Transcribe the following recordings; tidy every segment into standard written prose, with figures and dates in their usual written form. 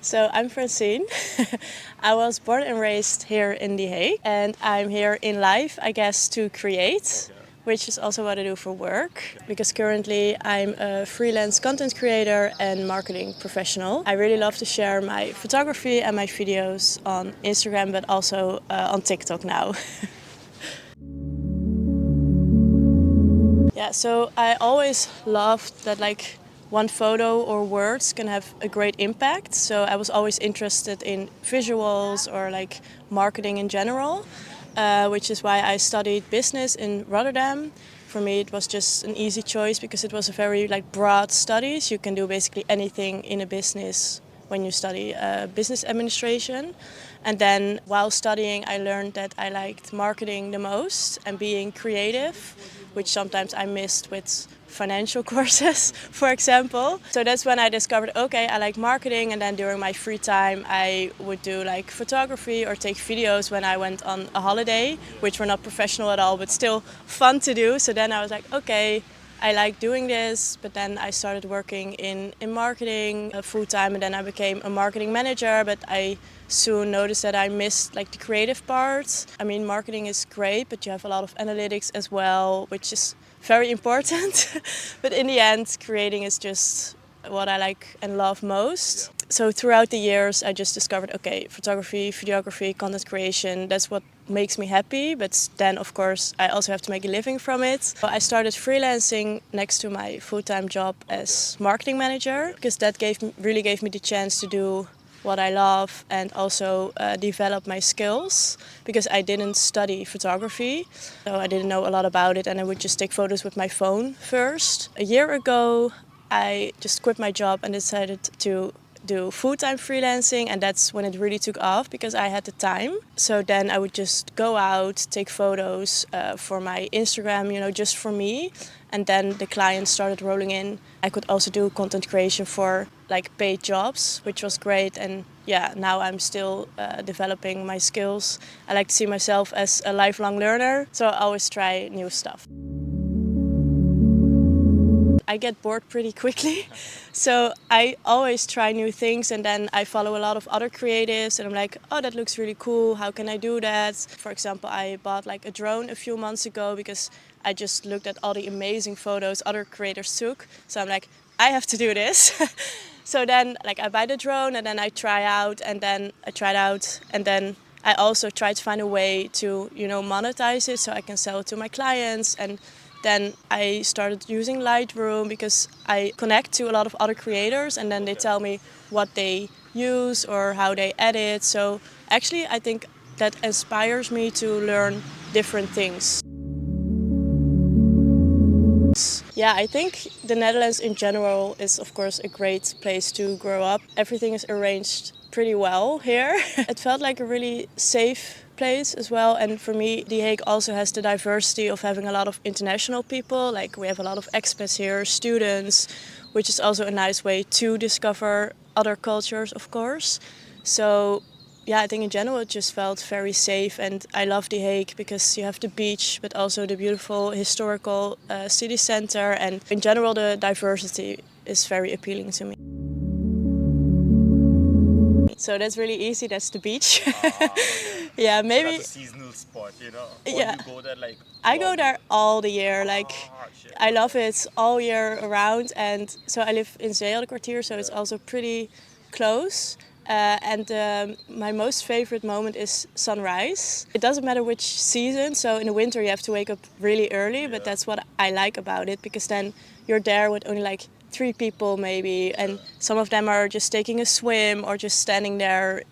So I'm Francine. I was born and raised here in The Hague, and I'm here in life, I guess, to create, which is also what I do for work. Because currently I'm a freelance content creator and marketing professional. I really love to share my photography and my videos on Instagram, but also on TikTok now. Yeah, so I always loved that one photo or words can have a great impact. So I was always interested in visuals or marketing in general, which is why I studied business in Rotterdam. For me, it was just an easy choice because it was a very broad studies. You can do basically anything in a business when you study business administration. And then while studying, I learned that I liked marketing the most and being creative, which sometimes I missed with financial courses, for example. So that's when I discovered, okay, I like marketing, and then during my free time I would do photography or take videos when I went on a holiday, which were not professional at all, but still fun to do. So then I was like, okay, I like doing this, but then I started working in marketing full time, and then I became a marketing manager, but I soon noticed that I missed the creative part. I mean, marketing is great, but you have a lot of analytics as well, which is very important. But in the end, creating is just what I like and love most. So throughout the years, I just discovered, okay, photography, videography, content creation, that's what makes me happy. But then, of course, I also have to make a living from it. So I started freelancing next to my full-time job as marketing manager, because that really gave me the chance to do what I love and also develop my skills, because I didn't study photography, so I didn't know a lot about it, and I would just take photos with my phone first. A year ago, I just quit my job and decided to do full-time freelancing, and that's when it really took off because I had the time. So then I would just go out, take photos for my Instagram, just for me, and then the clients started rolling in. I could also do content creation for paid jobs, which was great. And yeah, now I'm still developing my skills. I like to see myself as a lifelong learner, so I always try new stuff. I get bored pretty quickly, so I always try new things, and then I follow a lot of other creatives and I'm like, oh, that looks really cool, how can I do that? For example, I bought a drone a few months ago because I just looked at all the amazing photos other creators took, so I'm like, I have to do this. So then I buy the drone and then I try out, and then I tried out, and then I also try to find a way to monetize it so I can sell it to my clients. And then I started using Lightroom because I connect to a lot of other creators, and then they tell me what they use or how they edit. So actually I think that inspires me to learn different things. Yeah, I think the Netherlands in general is of course a great place to grow up. Everything is arranged pretty well here. It felt like a really safe place as well, and for me The Hague also has the diversity of having a lot of international people. We have a lot of expats here, students, which is also a nice way to discover other cultures, of course. So yeah, I think in general it just felt very safe, and I love The Hague because you have the beach, but also the beautiful historical city center, and in general the diversity is very appealing to me. So that's really easy, that's the beach. Yeah, maybe. So that's a seasonal spot, Or Yeah. you go there I go there all the year. Shit. I love it all year around, and so I live in Zeeheldenkwartier, so it's also pretty close. And my most favorite moment is sunrise. It doesn't matter which season, so in the winter you have to wake up really early, but that's what I like about it, because then you're there with only 3 people maybe, and some of them are just taking a swim or just standing there.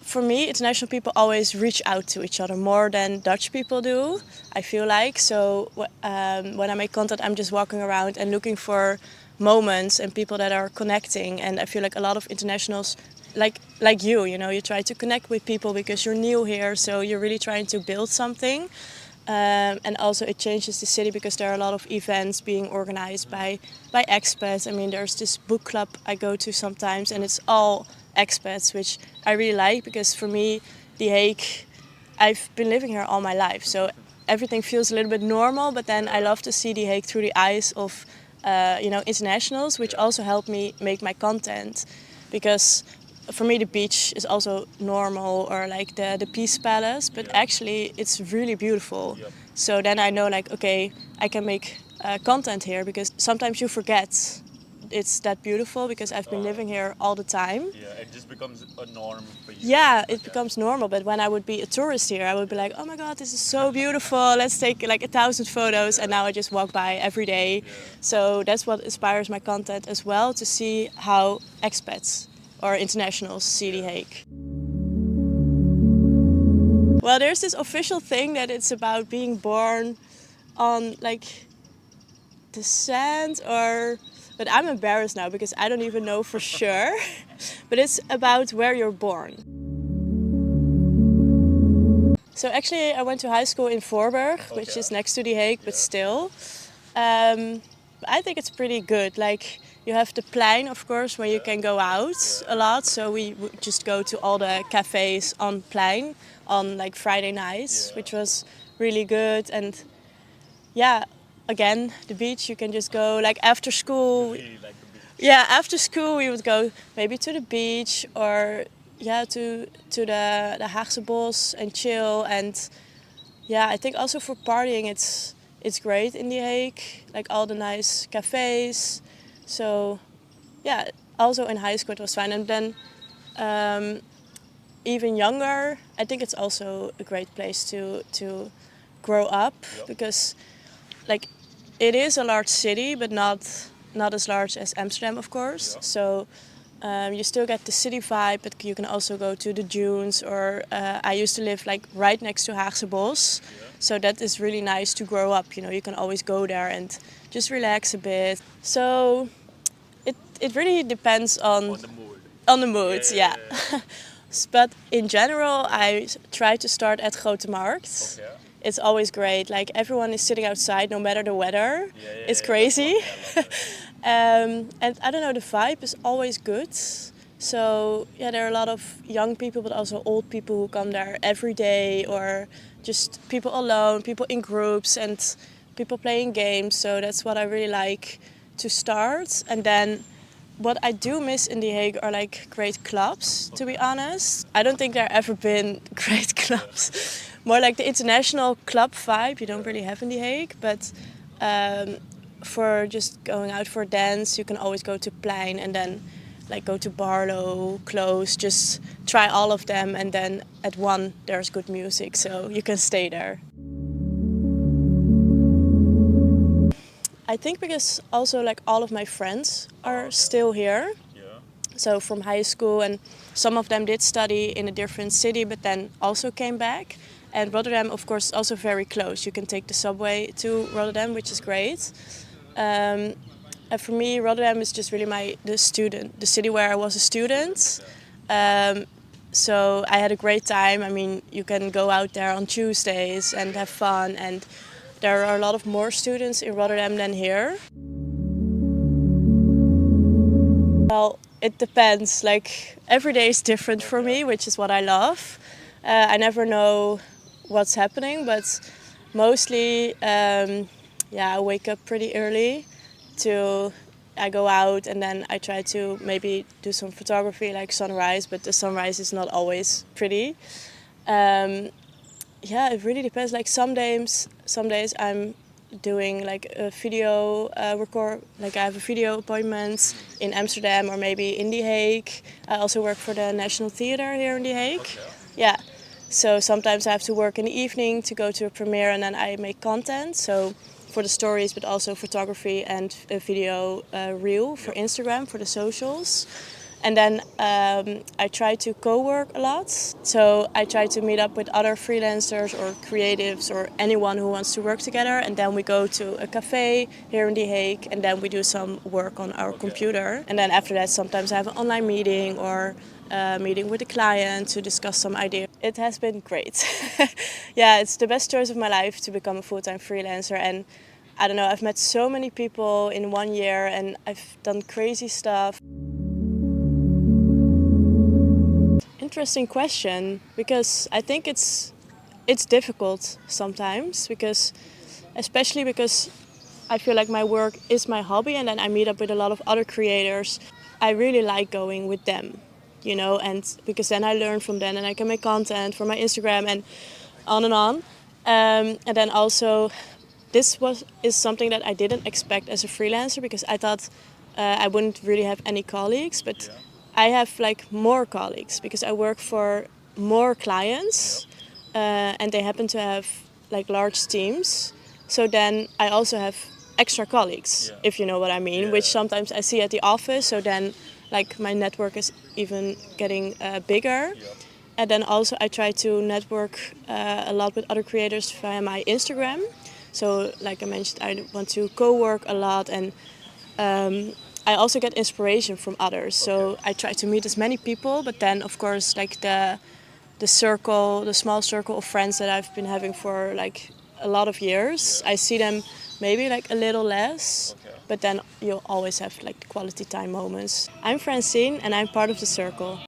For me, international people always reach out to each other more than Dutch people do, I feel like. So when I make content, I'm just walking around and looking for moments and people that are connecting. And I feel like a lot of internationals, like you try to connect with people because you're new here, so you're really trying to build something. And also it changes the city because there are a lot of events being organized by expats. I mean, there's this book club I go to sometimes, and it's all expats, which I really like, because for me, The Hague, I've been living here all my life, so everything feels a little bit normal, but then I love to see The Hague through the eyes of internationals, which also help me make my content, because for me the beach is also normal, or like the Peace Palace, but actually it's really beautiful. So then I know, like, okay, I can make content here, because sometimes you forget it's that beautiful, because I've been living here all the time. Yeah, it just becomes a norm for you. Yeah, it becomes normal. But when I would be a tourist here, I would be like, oh my God, this is so beautiful. Let's take like 1,000 photos. And now I just walk by every day. So that's what inspires my content as well, to see how expats or internationals see The Hague. Well, there's this official thing that it's about being born on like the sand, or, but I'm embarrassed now because I don't even know for sure. But it's about where you're born. So actually I went to high school in Voorburg, which is next to The Hague, but still. I think it's pretty good. Like, you have the plein, of course, where you can go out a lot. So we would just go to all the cafes on plein on like Friday nights, which was really good. And yeah, again, the beach, you can just go like after school. Really like the beach. Yeah, after school we would go maybe to the beach, or to the Haagse Bos and chill. And yeah, I think also for partying it's great in The Hague, like all the nice cafes. So yeah, also in high school it was fine. And then even younger, I think it's also a great place to grow up, because like it is a large city, but not as large as Amsterdam, of course. So you still get the city vibe, but you can also go to the dunes. Or I used to live like right next to Haagse Bos, so that is really nice to grow up. You know, you can always go there and just relax a bit. So it really depends on the mood. On the mood, yeah. But in general, I try to start at Grote Markt. Okay. It's always great. Like, everyone is sitting outside no matter the weather. It's crazy. And I don't know, the vibe is always good. So yeah, there are a lot of young people, but also old people who come there every day, or just people alone, people in groups, and people playing games. So that's what I really like to start. And then what I do miss in The Hague are like great clubs, to be honest. I don't think there ever been great clubs. More like the international club vibe you don't really have in The Hague. But for just going out for a dance, you can always go to Plein, and then like go to Barlow, Close, just try all of them. And then at one there's good music, so you can stay there. I think because also like all of my friends are still here. So from high school, and some of them did study in a different city but then also came back. And Rotterdam, of course, is also very close. You can take the subway to Rotterdam, which is great. And for me, Rotterdam is just really the city where I was a student. So I had a great time. I mean, you can go out there on Tuesdays and have fun. And there are a lot of more students in Rotterdam than here. Well, it depends. Like, every day is different for me, which is what I love. I never know what's happening, but mostly, I wake up pretty early. I go out, and then I try to maybe do some photography, like sunrise, but the sunrise is not always pretty. It really depends. Like some days I'm doing like a video record. Like, I have a video appointment in Amsterdam or maybe in The Hague. I also work for the National Theatre here in The Hague. Okay. Yeah. So sometimes I have to work in the evening to go to a premiere, and then I make content. So for the stories, but also photography and a video reel for Instagram, for the socials. And then I try to co-work a lot. So I try to meet up with other freelancers or creatives or anyone who wants to work together. And then we go to a cafe here in The Hague, and then we do some work on our computer. And then after that, sometimes I have an online meeting or a meeting with a client to discuss some ideas. It has been great. Yeah, it's the best choice of my life to become a full-time freelancer. And I don't know, I've met so many people in 1 year, and I've done crazy stuff. Interesting question, because I think it's difficult sometimes, especially because I feel like my work is my hobby, and then I meet up with a lot of other creators. I really like going with them, you know, and because then I learn from them and I can make content for my Instagram and on and on. And then also, is something that I didn't expect as a freelancer because I thought I wouldn't really have any colleagues, but I have like more colleagues because I work for more clients, and they happen to have like large teams. So then I also have extra colleagues, if you know what I mean, which sometimes I see at the office. So then, like my network is even getting bigger. And then also I try to network a lot with other creators via my Instagram. So like I mentioned, I want to co-work a lot, and I also get inspiration from others. So I try to meet as many people, but then of course like the small circle of friends that I've been having for like a lot of years, I see them maybe like a little less. But then you'll always have like quality time moments. I'm Francine and I'm part of the circle.